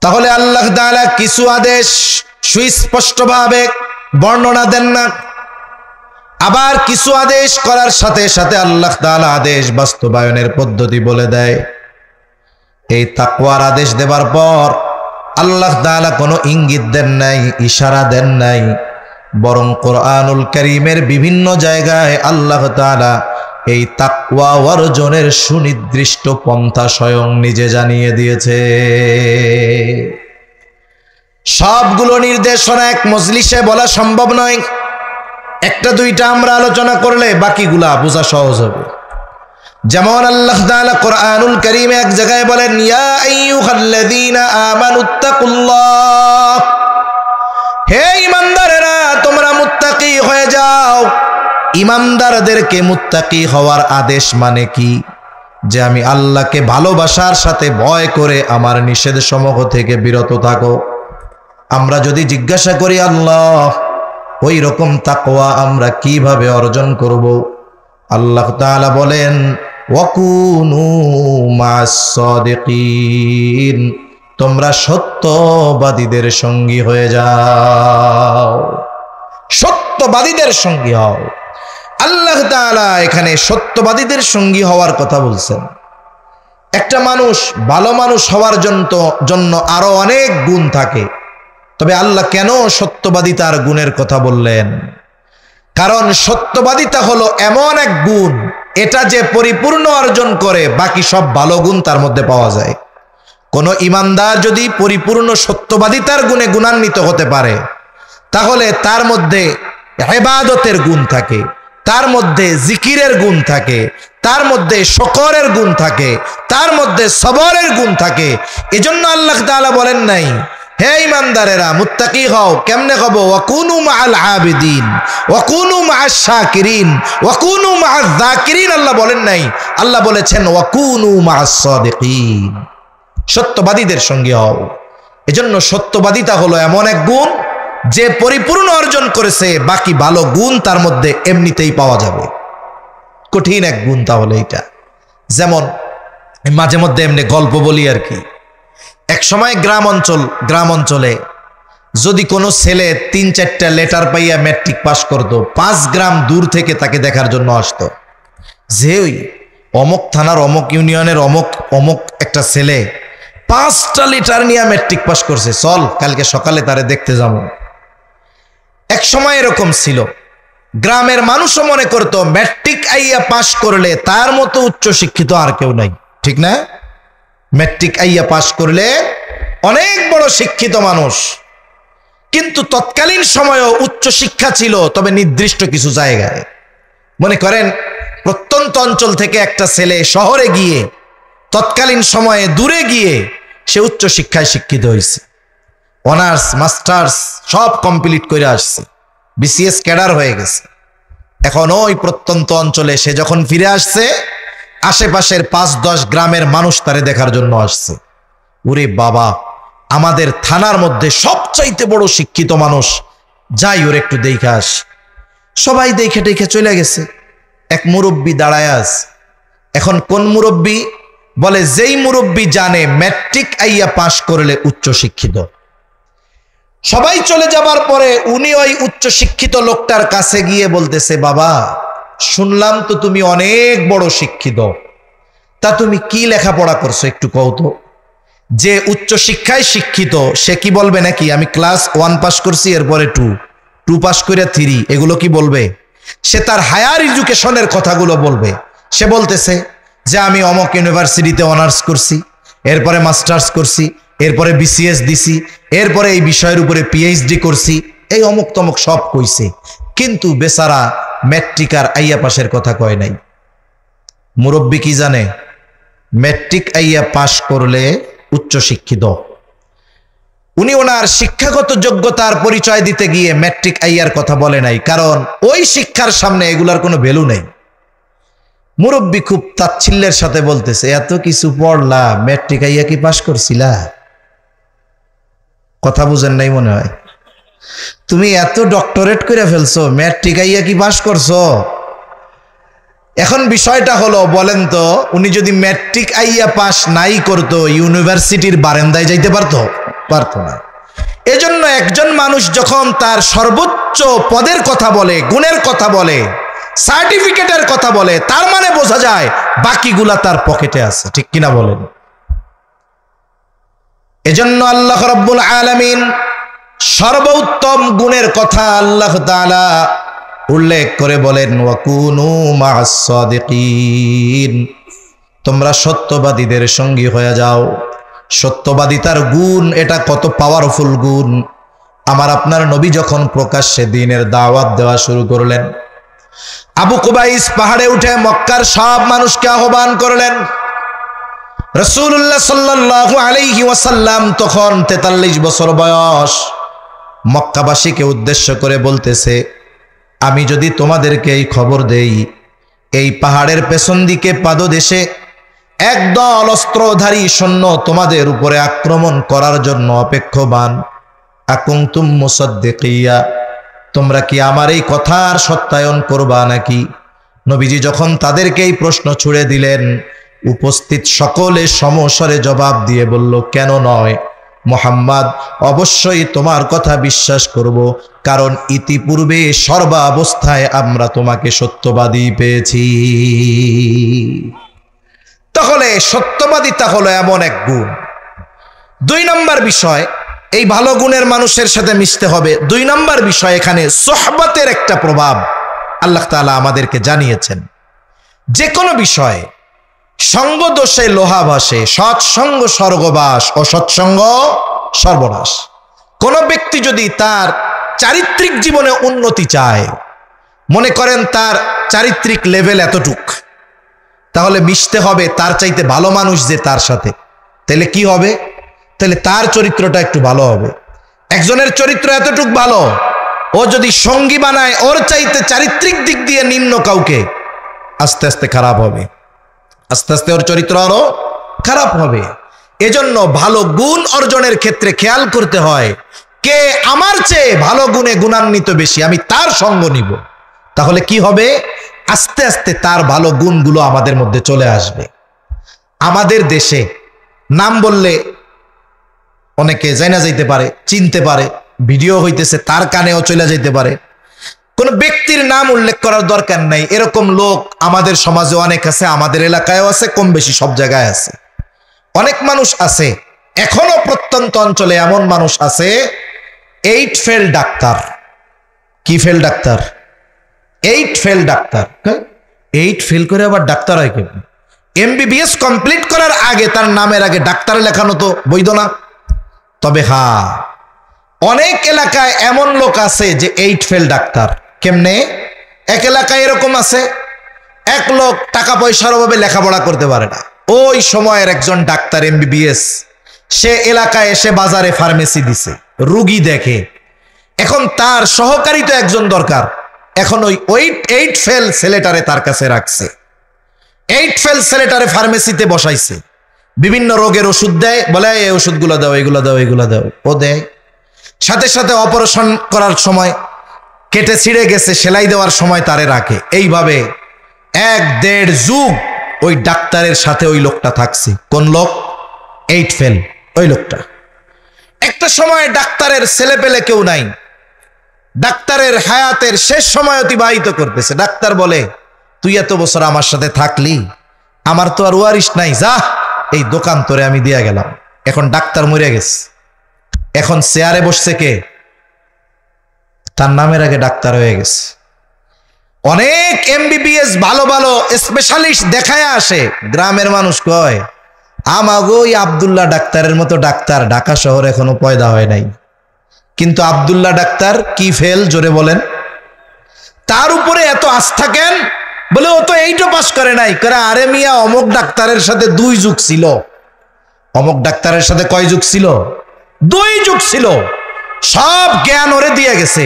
তাহলে আল্লাহ তাআলা কিছু আদেশ সুস্পষ্টভাবে বর্ণনা দেন না, আবার কিছু আদেশ করার সাথে সাথে আল্লাহ তাআলা আদেশ বাস্তবায়নের পদ্ধতি বলে দেয়। এই তাকওয়ার আদেশ দেবার পর আল্লাহ তাআলা কোনো ইঙ্গিত দেন নাই, ইশারা দেন নাই, বরং কোরআনুল কারীমের বিভিন্ন জায়গায় আল্লাহ তাআলা এই তাকওয়া অর্জনের সুনির্দিষ্ট পন্থা স্বয়ং নিজে জানিয়ে দিয়েছে। সবগুলো নির্দেশনা এক মজলিসে বলা সম্ভব নয়, একটা দুইটা আমরা আলোচনা করলে বাকিগুলা বোঝা সহজ হবে। যেমন আল্লাহ তাআলা কোরআনুল কারীমে এক জায়গায় বলেন, ইয়া আইয়ুহাল্লাযীনা আমানুত্তাকুল্লাহ, হে ঈমানদারেরা তোমরা মুত্তাকি হয়ে যাও। ঈমানদারদেরকে মুত্তাকি হওয়ার আদেশ মানে কি? যে আমি আল্লাহকে ভালোবাসার সাথে ভয় করে আমার নিষেধ সমূহ থেকে বিরত থাকো। আমরা যদি জিজ্ঞাসা করি আল্লাহ ওই রকম তাকওয়া আমরা কিভাবে অর্জন করব, আল্লাহ তাআলা বলেন ওয়াকুনু মা'আস সাদিকিন, তোমরা সত্যবাদীদের সঙ্গী হয়ে যাও, সত্যবাদীদের সঙ্গী হও। আল্লাহ তাআলা এখানে সত্যবাদীদের সঙ্গী হওয়ার কথা বলছেন। একটা মানুষ ভালো মানুষ হওয়ার জন্য আরো অনেক গুণ থাকে, তবে আল্লাহ কেন সত্যবাদিতার গুণের কথা বললেন? কারণ সত্যবাদিতা হলো এমন এক গুণ, এটা যে পরিপূর্ণ অর্জন করে বাকি সব ভালো গুণ তার মধ্যে পাওয়া যায়। কোন ঈমানদার যদি পরিপূর্ণ সত্যবাদিতার গুণে গুণান্বিত হতে পারে তাহলে তার মধ্যে ইবাদতের গুণ থাকে, তার মধ্যে জিকিরের গুণ থাকে, তার মধ্যে শুকরের গুণ থাকে, তার মধ্যে সবরের গুণ থাকে। এজন্য আল্লাহ তাআলা বলেন নাই হে ঈমানদারেরা মুত্তাকি হও, কেমনে হব? ওয়াকুনু মাআল আবিদিন ওয়াকুনু মাআশ শাকিরিন ওয়াকুনু মাআয যাকিরিন। আল্লাহ বলেন নাই, আল্লাহ বলেছেন ওয়াকুনু মাআস সাদিকিন, সত্যবাদীদের সঙ্গে হও। এজন্য সত্যবাদিতা হলো এমন এক গুণ যে পরিপূর্ণ অর্জন করেছে বাকি ভালো গুণ তার মধ্যে এমনিতেই পাওয়া যাবে। কঠিন এক গুণ তাহলে এটা। যেমন মাঝে মধ্যে এমনি গল্প বলি আর কি। এক সময় গ্রাম অঞ্চলে যদি কোনো ছেলে 3-4টা লেটার পাইয়া ম্যাট্রিক পাস করতো, 5 গ্রাম দূর থেকে তাকে দেখার জন্য আসতো, যে ওই অমুক থানার অমুক ইউনিয়নের অমুক একটা ছেলে 5টা লেটার নিয়ে ম্যাট্রিক পাস করছে, চল কালকে সকালে তারে দেখতে যাবো। এক সময় এরকম ছিল, গ্রামের মানুষও মনে করতো ম্যাট্রিক আইয়া পাস করলে তার মতো উচ্চ শিক্ষিত আর কেউ নাই, ঠিক না? ম্যাট্রিক আইয়া পাস করলে অনেক বড় শিক্ষিত মানুষ। কিন্তু তৎকালীন সময়েও উচ্চ শিক্ষা ছিল, তবে নির্দিষ্ট কিছু জায়গায়। মনে করেন প্রত্যন্ত অঞ্চল থেকে একটা ছেলে শহরে গিয়ে তৎকালীন সময়ে দূরে গিয়ে সে উচ্চ শিক্ষায় শিক্ষিত হয়েছে, অনার্স মাস্টার্স সব কমপ্লিট করে আসছে, বিসিএস ক্যাডার হয়ে গেছে। এখন ওই প্রত্যন্ত অঞ্চলে সে যখন ফিরে আসছে, আশেপাশের 5-10 গ্রামের মানুষ তারে দেখার জন্য আসছে। ওরে বাবা, আমাদের থানার মধ্যে সবচাইতে বড় শিক্ষিত মানুষ, যাই ওর একটু দেখে আস। সবাই দেখে দেখে চলে গেছে। এক মুরব্বী দাঁড়ায় আছে। এখন কোন মুরব্বী? বলে যেই মুরব্বী জানে ম্যাট্রিক আইয়া পাস করলে উচ্চ শিক্ষিত। সবাই চলে যাবার পরে উনি ওই উচ্চ শিক্ষিত লোকটার কাছে গিয়ে বলতেছে, বাবা শুনলাম তো তুমি অনেক বড় শিক্ষিত, তা তুমি কি লেখাপড়া করছো একটু কও তো। যে উচ্চ শিক্ষায় শিক্ষিত সে কি বলবে নাকি আমি ক্লাস 1 পাস করছি এরপরে 2 পাস করে 3, এগুলো কি বলবে? সে তার হায়ার এডুকেশনের কথাগুলো বলবে। সে বলতেছে যে আমি অমক ইউনিভার্সিটিতে অনার্স করছি, এরপরে মাস্টার্স করছি, এরপরে বিসিএস দিছি, এরপরে এই বিষয়ের উপরে পিএইচডি করছি, এই অমুক তমুক সব কইছে, কিন্তু বেচারা ম্যাট্রিক আর আইয়া পাশের কথা কয় নাই। মুরব্বী কি জানে? ম্যাট্রিক আইয়া পাশ করলে উচ্চ শিক্ষিত। উনি ওনার শিক্ষাগত যোগ্যতার পরিচয় দিতে গিয়ে ম্যাট্রিক আইয়ার কথা বলে নাই, কারণ ওই শিক্ষার সামনে এগুলার কোনো ভ্যালু নেই। মুরব্বী খুব তাচ্ছিল্যের সাথে বলতেছে, এত কিছু পড়লা, ম্যাট্রিক আইয়া কি পাশ করছিলা? কথা বুঝেন নাই মনে হয়। তুমি এত ডক্টরেট করে ফেলছো, ম্যাট্রিক আইয়া কি পাশ করছো? এখন বিষয়টা হলো, বলেন তো, উনি যদি ম্যাট্রিক আইয়া পাশ নাই করতো, ইউনিভার্সিটির বারান্দায় যাইতে পারতো? পারতো না। এজন্য একজন মানুষ যখন তার সর্বোচ্চ পদের কথা বলে, গুণের কথা বলে, সার্টিফিকেটের কথা বলে, তার মানে বোঝা যায় বাকিগুলা তার পকেটে আছে। ঠিক কিনা বলেন? এজন্য আল্লাহ রাব্বুল আলামিন সর্বোত্তম গুণের কথা আল্লাহ তাআলা উল্লেখ করে বলেন, ওয়াকুনু মা'আস সাদিকিন, তোমরা সত্যবাদীদের সঙ্গী হয়ে যাও। সত্যবাদিতার গুণ, এটা কত পাওয়ারফুল গুণ। আমার আপনার নবী যখন প্রকাশ্যে দ্বীনের দাওয়াত দেওয়া শুরু করলেন, আবু কুবাইস পাহাড়ে উঠে মক্কার সব মানুষকে আহ্বান করলেন। রাসূলুল্লাহ সাল্লাল্লাহু আলাইহি ওয়াসাল্লাম তখন 43 বছর বয়স। মক্কাবাসীকে উদ্দেশ্য করে বলতেছে, আমি যদি তোমাদেরকে এই খবর দেই, এই পাহাড়ের পেছন দিকে পাদদেশে একদল অস্ত্রধারী সৈন্য তোমাদের উপরে আক্রমণ করার জন্য অপেক্ষমান, আকুনতুম মুসাদ্দিকিয়া, তোমরা কি আমার এই কথার সত্যায়ন করবা নাকি? নবীজি যখন তাদেরকে এই প্রশ্ন ছুড়ে দিলেন, উপস্থিত সকলে সমস্বরে জবাব দিয়ে বলল, কেন নয় মুহাম্মদ, অবশ্যই তোমার কথা বিশ্বাস করব, কারণ ইতিপূর্বে সর্বাবস্থায় আমরা তোমাকে সত্যবাদী পেয়েছি। তাহলে সত্যবাদিতা হলো এমন এক গুণ। 2 নম্বর বিষয়, এই ভালো গুণের মানুষের সাথে মিশতে হবে। 2 নম্বর বিষয়, এখানে সোহবতের একটা প্রভাব আল্লাহ তাআলা আমাদেরকে জানিয়েছেন। যে কোনো বিষয়ে সঙ্গ দোষে লোহা ভাসে, সৎসঙ্গ স্বর্গবাস, অসৎসঙ্গ সর্বনাশ। কোন ব্যক্তি যদি তার চারিত্রিক জীবনে উন্নতি চায়, মনে করেন তার চারিত্রিক লেভেল এতটুক, তাহলে মিশতে হবে তার চাইতে ভালো মানুষ যে তার সাথে। তাহলে কি হবে? তাহলে তার চরিত্রটা একটু ভালো হবে। একজনের চরিত্র এতটুক ভালো, ও যদি সঙ্গী বানায় ওর চাইতে চারিত্রিক দিক দিয়ে নিম্ন কাউকে, আস্তে আস্তে খারাপ হবে, আস্তে আস্তে ওর চরিত্র আরো খারাপ হবে। এজন্য ভালো গুণ অর্জনের ক্ষেত্রে খেয়াল করতে হয়, কে আমার চেয়ে ভালো গুণে গুণান্বিত বেশি, আমি তার সঙ্গ নিব। তাহলে কি হবে? আস্তে আস্তে তার ভালো গুণগুলো আমাদের মধ্যে চলে আসবে। আমাদের দেশে নাম বললে অনেকে জানা যাইতে পারে, চিনতে পারে, ভিডিও হইতেছে, তার কানেও চলে যাইতে পারে। কোন ব্যক্তির নাম উল্লেখ করার দরকার নাই, এরকম লোক আমাদের সমাজে অনেক আছে, আমাদের এলাকায়ও আছে, কম বেশি সব জায়গায় আছে। অনেক মানুষ আছে, এখনো প্রত্যন্ত অঞ্চলে এমন মানুষ আছে, 8 ফেল ডাক্তার। কি fail doctor? 8 fail doctor. 8 fail করে আবার ডাক্তার হয় কেন? MBBS কমপ্লিট করার আগে তার নামের আগে ডাক্তার লেখানো তো বৈধ না। তবে হ্যাঁ, অনেক এলাকায় এমন লোক আছে যে 8 ফেল ডাক্তার। কেমনে? এক এলাকায় এরকম আছে, এক লোক টাকা পয়সার অভাবে লেখাপড়া করতে পারে না। ওই সময়ের একজন ডাক্তার MBBS, সে এলাকায় এসে বাজারে ফার্মেসি দিছে, রুগী দেখে। এখন তার সহকারী তো একজন দরকার। এখন ওই 8 ফেল ছেলেটারে তার কাছে রাখছে, 8 ফেল ছেলেটারে ফার্মেসিতে বসাইছে, বিভিন্ন রোগের ওষুধ দেয়, বলে এই ওষুধগুলো দাও, এগুলো দাও, এগুলো দাও, ও দেয়। সাথে সাথে অপারেশন করার সময় কেটে ছিঁড়ে গেছে, সেলাই দেওয়ার সময় তারে রাখে। এইভাবে 1-1.5 যুগ ওই ডাক্তারের সাথে ওই লোকটা থাকছে। কোন লোক? 8 ফেল ওই লোকটা। একটা সময় ডাক্তারের ছেলে পেলে কেউ নাই, ডাক্তারের হায়াতের শেষ সময় অতিবাহিত করতেছে। ডাক্তার বলে, তুই এত বছর আমার সাথে থাকলি, আমার তো আর ওয়ারিশ নাই, যা এই দোকান তোরে আমি দিয়া গেলাম। এখন ডাক্তার মরে গেছে, এখন চেয়ারে বসছে কে? তার নামের আগে ডাক্তার হয়ে গেছে। অনেক MBBS ভালো ভালো স্পেশালিস্ট দেখায় আসে, গ্রামের মানুষ কয় আমাগো ওই আব্দুল্লাহ ডাক্তারের মতো ডাক্তার ঢাকা শহর এখনো পয়দা হয় নাই, কিন্তু আব্দুল্লাহ ডাক্তার কি ফেল জোরে বলেন? তার উপরে এত আস্থা কেন? বলে ও তো এইটা পাস করে নাই। করে আরে মিয়া, অমুক ডাক্তারের সাথে 2 যুগ ছিল। অমুক ডাক্তারের সাথে কয় যুগ ছিল? 2 যুগ ছিল। সব জ্ঞান ওরে দিয়ে গেছে।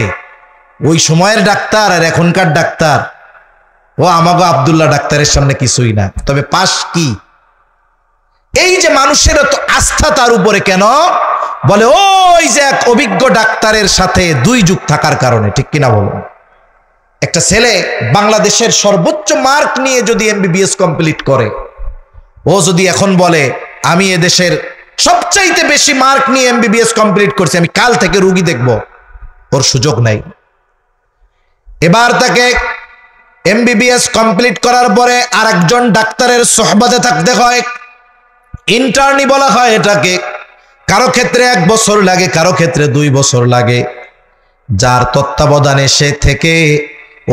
ওই সময়ের ডাক্তার আর এখনকার ডাক্তার, ও আমাগো আব্দুল্লাহ ডাক্তারের সামনে কিছুই না। তবে পাস কি? এই যে মানুষের তো আস্থা তার উপরে কেন? বলে ওই যে এক অভিজ্ঞ ডাক্তারের সাথে 2 যুগ থাকার কারণে। ঠিক কিনা বলুন? একটা ছেলে বাংলাদেশের সর্বোচ্চ মার্ক নিয়ে যদি এমবিবিএস কমপ্লিট করে, ও যদি এখন বলে আমি এদেশের সবচাইতে বেশি মার্ক নিয়ে এমবিবিএস কমপ্লিট করছি, আমি কাল থেকে রোগী দেখব, ওর সুযোগ নাই। এবার তাকে এমবিবিএস কমপ্লিট করার পরে আরেকজন ডাক্তারের সোহবতে থাকতে হয়, ইন্টার্নি বলা হয় এটাকে। কারো ক্ষেত্রে 1 বছর লাগে, কারো ক্ষেত্রে 2 বছর লাগে। যার তত্ত্বাবধানে সে থেকে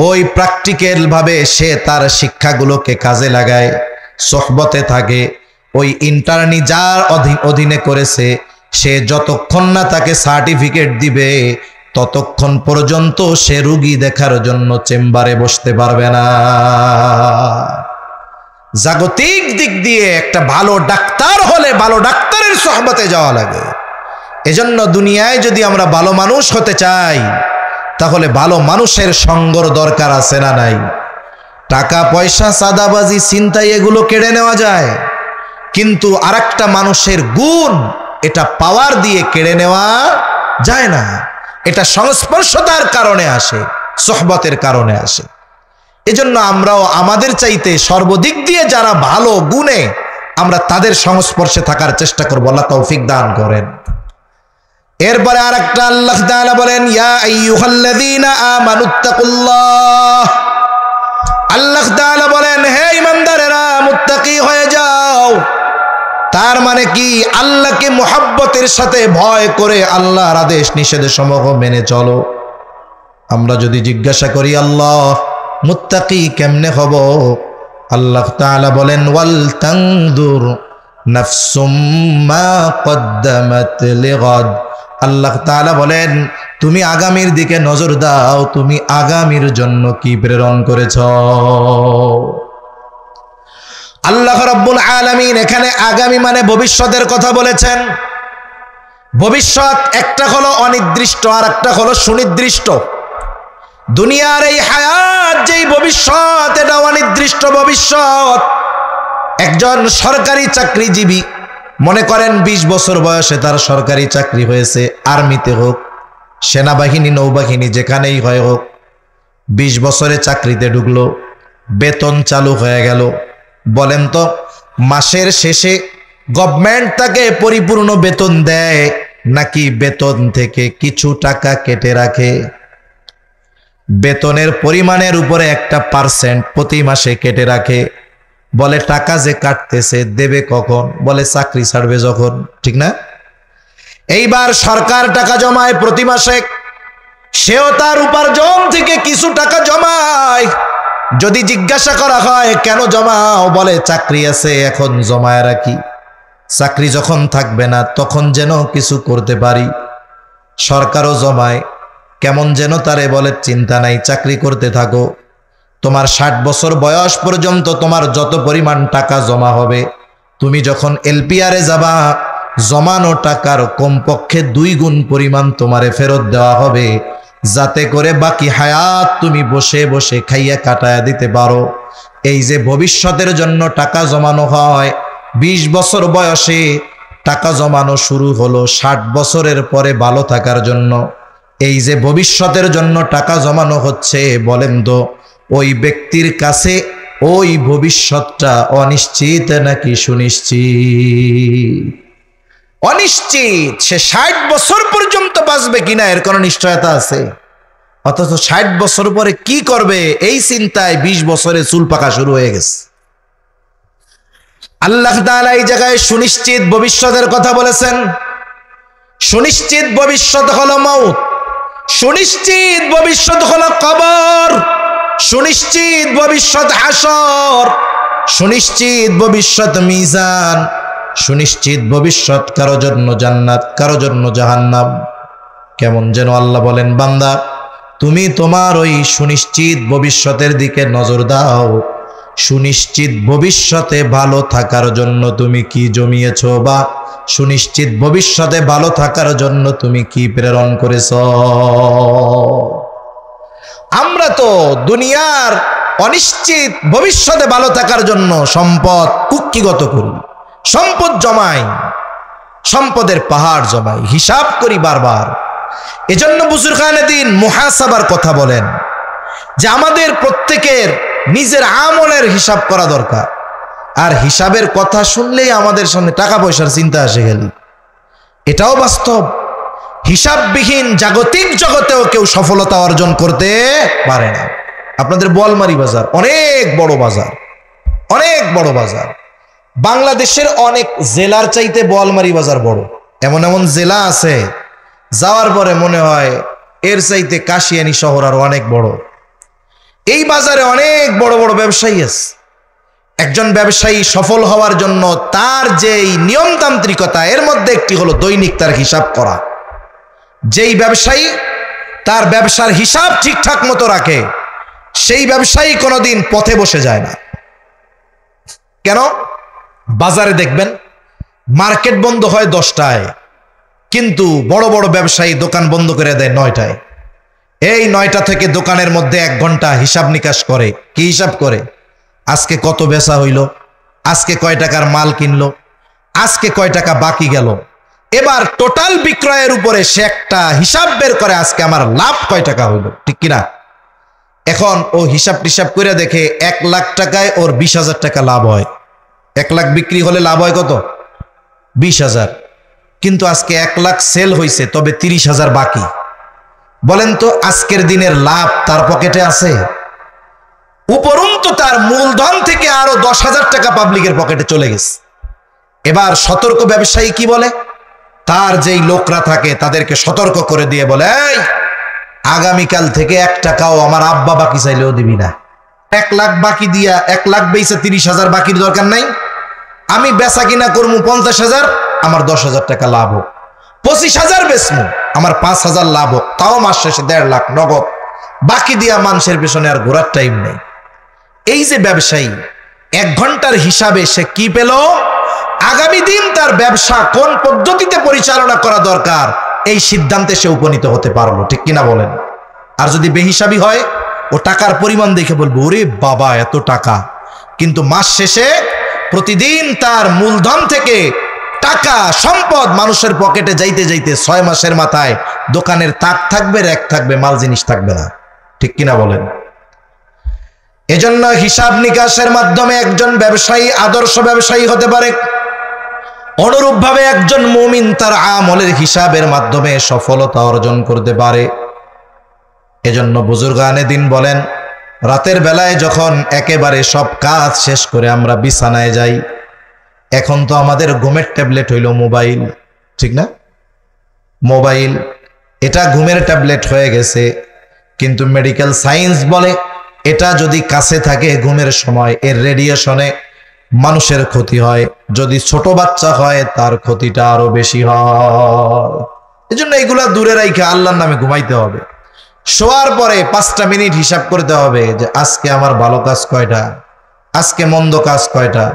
ওই প্র্যাকটিক্যাল ভাবে সে তার শিক্ষাগুলোকে কাজে লাগায়, সোহবতে থাকে। ওই ইন্টার্নি যার অধীনে করেছে, সে যতক্ষণ না তাকে সার্টিফিকেট দিবে ততক্ষণ পর্যন্ত সে রোগী দেখার জন্য চেম্বারে বসতে পারবে না। জাগতিক দিক দিয়ে একটা ভালো ডাক্তার হলে ভালো ডাক্তারের সোহবতে যাওয়া লাগে। এজন্য দুনিয়ায় যদি আমরা ভালো মানুষ হতে চাই, তাহলে ভালো মানুষের সঙ্গর দরকার আছে না নাই? টাকা পয়সা, সাদাবাজি, ছিনতাই এগুলো কেড়ে নেওয়া যায়, কিন্তু আরেকটা মানুষের গুণ, এটা পাওয়ার দিয়ে কেড়ে নেওয়া যায় না। এটা সংস্পর্শতার কারণে আসে, সোহবতের কারণে আসে। এজন্য আমরাও আমাদের চাইতে সর্বদিক দিয়ে যারা ভালো গুণে, আমরা তাদের সংস্পর্শে থাকার চেষ্টা করব। আল্লাহ তৌফিক দান করেন। এরপরে আরেকটা আল্লাহ তাআলা বলেন, ইয়া আইয়ুহাল্লাযীনা আমানুত্তাকুল্লাহ। আল্লাহ তাআলা বলেন, হে ঈমানদারেরা, মুত্তাকি হয়ে যাও। তার মানে কি? আল্লাহকে মুহাব্বতের সাথে ভয় করে আল্লাহর আদেশ নিষেধ সমূহ মেনে চলো। আমরা যদি জিজ্ঞাসা করি আল্লাহ মুত্তাকি কেমনে হব, আল্লাহ তাআলা বলেন, ওয়াল তানদুর নাফসুম মা কদ্দামাত লিগাদ। আল্লাহ তাআলা বলেন, তুমি আগামীর দিকে নজর দাও, তুমি আগামীর জন্য কি প্রেরণ করেছ। আল্লাহ রাব্বুল আলামিন এখানে আগামী মানে ভবিষ্যতের কথা বলেছেন। ভবিষ্যৎ একটা হলো অনির্দিষ্ট, আর একটা হলো সুনির্দিষ্ট। দুনিয়ার এই হায়াত যেই ভবিষ্যৎ, এটা অনির্দিষ্ট ভবিষ্যৎ। একজন সরকারি চাকরিজীবী, মনে করেন 20 বছর বয়সে তার সরকারি চাকরি হয়েছে, আর্মিতে হোক, সেনাবাহিনী, নৌবাহিনী, যেখানেই হয় হোক, 20 বছরে চাকরিতে ঢুকলো, বেতন চালু হয়ে গেল। বলেন তো, মাসের শেষে গভর্নমেন্ট তাকে পরিপূর্ণ বেতন দেয় নাকি বেতন থেকে কিছু টাকা কেটে রাখে? বেতনের পরিমাণের উপরে একটা % প্রতি মাসে কেটে রাখে। বলে টাকা যে কাটতেছে দেবে কখন? বলে চাকরি ছাড়বে যখন। ঠিক না? এইবার সরকার টাকা জমায় প্রতি মাসে, সেও তার উপার্জন থেকে কিছু টাকা জমায়। যদি জিজ্ঞাসা করা হয় কেন জমাও, বলে চাকরি আছে এখন জমায় রাখি, চাকরি যখন থাকবে না তখন যেন কিছু করতে পারি। সরকারও জমায়, কেমন যেন তারে বলে চিন্তা নাই, চাকরি করতে থাকো। তোমার 60 বছর বয়স পর্যন্ত তোমার যত পরিমাণ টাকা জমা হবে, তুমি যখন এলপিআরে যাবা, জমানো টাকার কমপক্ষে 2 গুণ পরিমাণ তোমারে ফেরত দেওয়া হবে, যাতে করে বাকি হায়াত তুমি বসে বসে খাইয়া কাটায়া দিতে পারো। এই যে ভবিষ্যতের জন্য টাকা জমানো হয়, 20 বছর বয়সে টাকা জমানো শুরু হলো, 60 বছরের পরে ভালো থাকার জন্য। এই যে ভবিষ্যতের জন্য টাকা জমানো হচ্ছে, বলেন তো ওই ব্যক্তির কাছে ওই ভবিষ্যৎটা অনিশ্চিত নাকি সুনিশ্চিত? অনিশ্চিত। সে 60 বছর পর্যন্ত বাঁচবে কিনা এর কোনো নিশ্চয়তা আছে? অথচ 60 বছর পরে কি করবে এই চিন্তায় 20 বছরে চুল পাকা শুরু হয়ে গেছে। আল্লাহ তাআলা এই জায়গায় সুনিশ্চিত ভবিষ্যতের কথা বলেছেন। সুনিশ্চিত ভবিষ্যৎ হলো মউত, সুনিশ্চিত ভবিষ্যৎ হলো কবর, সুনিশ্চিত ভবিষ্যৎ হাসর, সুনিশ্চিত ভবিষ্যৎ মিজান। সুনিশ্চিত ভবিষ্যৎ, কারো জন্য জান্নাত, কারো জন্য জাহান্নাম। কেমন যেন আল্লাহ বলেন, বান্দা তুমি তোমার ওই সুনিশ্চিত ভবিষ্যতের দিকে নজর দাও। সুনিশ্চিত ভবিষ্যতে ভালো থাকার জন্য তুমি কি জমিয়েছো, বা সুনিশ্চিত ভবিষ্যতে ভালো থাকার জন্য তুমি কি প্রেরণ করেছ? আমরা তো দুনিয়ার অনিশ্চিত ভবিষ্যতে ভালো থাকার জন্য সম্পদ কুক্ষিগত করি, সম্পদ জমাই, সম্পদের পাহাড় জমাই, হিসাব করি বারবার। এজন্য বুজুর্গানে দিন মুহাসাবার কথা বলেন যে আমাদের প্রত্যেকের নিজের আমলের হিসাব করা দরকার। আর হিসাবের কথা শুনলেই আমাদের সামনে টাকা পয়সার চিন্তা আসে গেলি, এটাও বাস্তব। হিসাববিহীন জাগতিক জগতেও কেউ সফলতা অর্জন করতে পারে না। আপনাদের বোয়ালমারী বাজার অনেক বড় বাজার, অনেক বড় বাজার। বাংলাদেশের অনেক জেলার চাইতে বোয়ালমারী বাজার বড়। এমন এমন জেলা আছে যাওয়ার পরে মনে হয় এর চাইতে কাশিয়ানী শহর আরো অনেক বড়। এই বাজারে অনেক বড় বড় ব্যবসায়ী আছে। একজন ব্যবসায়ী সফল হওয়ার জন্য তার যেই নিয়মতান্ত্রিকতা, এর মধ্যে একটি হলো দৈনিক তার হিসাব করা। যেই ব্যবসায়ী তার ব্যবসার হিসাব ঠিকঠাক মতো রাখে, সেই ব্যবসায়ী কোনোদিন পথে বসে যায় না। কেন? বাজারে দেখবেন মার্কেট বন্ধ হয় 10টায়, কিন্তু বড় বড় ব্যবসায়ী দোকান বন্ধ করে দেয় 9টায়। এই 9টা থেকে দোকানের মধ্যে 1 ঘন্টা হিসাব নিকাশ করে। কি হিসাব করে? আজকে কত বেচা হইল, আজকে কয় টাকার মাল কিনলো, আজকে কয় টাকা বাকি গেল। এবার টোটাল বিক্রয়ের উপরে সে একটা হিসাব বের করে, আজকে আমার লাভ কয় টাকা হইল, ঠিক কিনা? এখন ও হিসাব টিসাব করে দেখে 1 লাখ টাকায় ওর 20,000 টাকা লাভ হয়। 1 লাখ বিক্রি হলে লাভ হয় কত? 20,000। কিন্তু আজকে 1 লাখ সেল হয়েছে, তবে 30,000 বাকি। বলেন তো আজকের দিনের লাভ তার পকেটে আছে? উপরন্তু তার মূলধন থেকে আরো 10,000 টাকা পাবলিকের পকেটে চলে গেছে। এবার সতর্ক ব্যবসায়ী কি বলে? তার যেই লোকরা থাকে তাদেরকে সতর্ক করে দিয়ে বলে, এই আগামীকাল থেকে 1 টাকাও আমার আব্বা বাকি চাইলেও দিবি না। 1 লাখ বাকি দিয়া 1 লাখ বেচে 30,000 বাকির দরকার নাই। আমি বেচা কিনা করবো 50,000, আমার 10,000 টাকা লাভ হোক। 25,000 বেচমু, আমার 5,000 লাভ হোক। তাও মাস শেষে 1.5 লাখ নগদ। বাকি দিয়া মানুষের পেছনে আর ঘোরার টাইম নেই। এই যে ব্যবসায়ী 1 ঘন্টার হিসাবে সে কি পেল, আগামী দিন তার ব্যবসা কোন পদ্ধতিতে পরিচালনা করা দরকার, এই সিদ্ধান্তে সে উপনীত হতে পারলো, ঠিক কিনা বলেন? আর যদি বেহিসাবি হয়, ও টাকার পরিমাণ দেখে বলবো, ওরে বাবা এত টাকা, কিন্তু মাস শেষে প্রতিদিন তার মূলধন থেকে টাকা সম্পদ মানুষের পকেটে যাইতে যাইতে 6 মাসের মাথায় দোকানের তাক থাকবে, র‍্যাক থাকবে, মাল জিনিস থাকবে না, ঠিক কিনা বলেন? এজন্য হিসাব নিকাশের মাধ্যমে একজন ব্যবসায়ী আদর্শ ব্যবসায়ী হতে পারে। অনুরূপভাবে একজন মুমিন তার আমলের হিসাবের মাধ্যমে সফলতা অর্জন করতে পারে। এজন্য বুজুর্গানে দিন বলেন, রাতের বেলায় যখন একেবারে সব কাজ শেষ করে আমরা বিছানায় যাই, এখন তো আমাদের ঘুমের ট্যাবলেট হইল মোবাইল, ঠিক না? মোবাইল এটা ঘুমের ট্যাবলেট হয়ে গেছে, কিন্তু মেডিকেল সায়েন্স বলে এটা যদি কাছে থাকে ঘুমের সময় এর রেডিয়েশনে মানুষের ক্ষতি হয়। যদি ছোট বাচ্চা হয় তার ক্ষতিটা আরো বেশি হয়। এজন্য এগুলা দূরে রাখে আল্লাহর নামে ঘুমাইতে হবে। শোয়ার পরে 5টা মিনিট হিসাব করতে হবে যে আজকে আমার ভালো কাজ কয়টা, আজকে মন্দ কাজ কয়টা।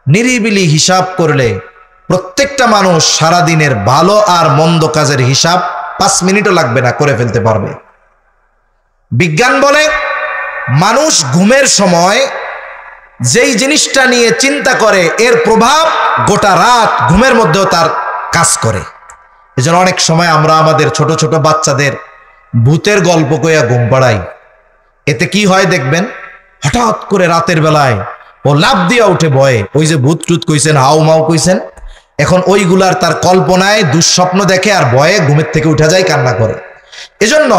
নিরিবিলি হিসাব করলে প্রত্যেকটা মানুষ সারাদিনের ভালো আর মন্দ কাজের হিসাব 5 মিনিটও লাগবে না, করে ফেলতে পারবে। বিজ্ঞান বলে মানুষ ঘুমের সময় যেই জিনিসটা নিয়ে চিন্তা করে এর প্রভাব গোটা রাত ঘুমের মধ্যেও তার কাজ করে। এজন্য অনেক সময় আমরা আমাদের ছোট ছোট বাচ্চাদের ভূতের গল্প কইয়া ঘুম পাড়াই। এতে কি হয় দেখবেন, হঠাৎ করে রাতের বেলায় ও লাফ দিয়া উঠে ভয়ে, ওই যে ভূত টুত কইছেন, হাউ মাউ কইছেন, এখন ওইগুলার তার কল্পনায় দুঃস্বপ্ন দেখে আর ভয়ে ঘুমের থেকে উঠে যায়, কান্না করে। এজন্য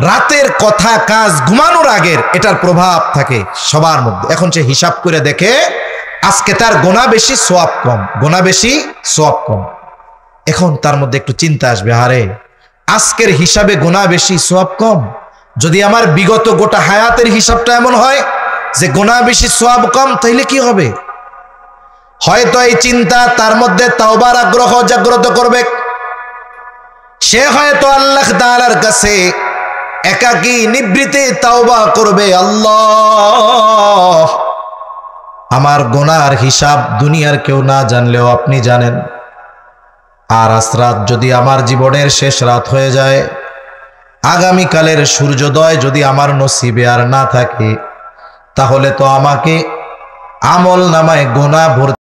রাতের কথা কাজ ঘুমানোর আগের এটার প্রভাব থাকে সবার মধ্যে। এখন সে হিসাব করে দেখে আজকে তার গোনা বেশি সওয়াব কম, গোনা বেশি সওয়াব কম। এখন তার মধ্যে একটু চিন্তা আসবে, আরে আজকের হিসাবে গোনা বেশি সওয়াব কম, যদি আমার বিগত গোটা হায়াতের হিসাবটা এমন হয় যে গোনা বেশি সওয়াব কম, তাইলে কি হবে? হয়তো এই চিন্তা তার মধ্যে তাওবার আগ্রহ জাগ্রত করবে। সে হয়তো আল্লাহ তাআলার কাছে একাকী নিবৃতে তাওবা করবে, আল্লাহ আমার গুনার হিসাব দুনিয়ার কেউ না জানলেও আপনি জানেন। আর আজ রাত যদি আমার জীবনের শেষ রাত হয়ে যায়, আগামীকালের সূর্যোদয় যদি আমার নসিবে আর না থাকে, তাহলে তো আমাকে আমল নামায় গুনাহ ভর্তি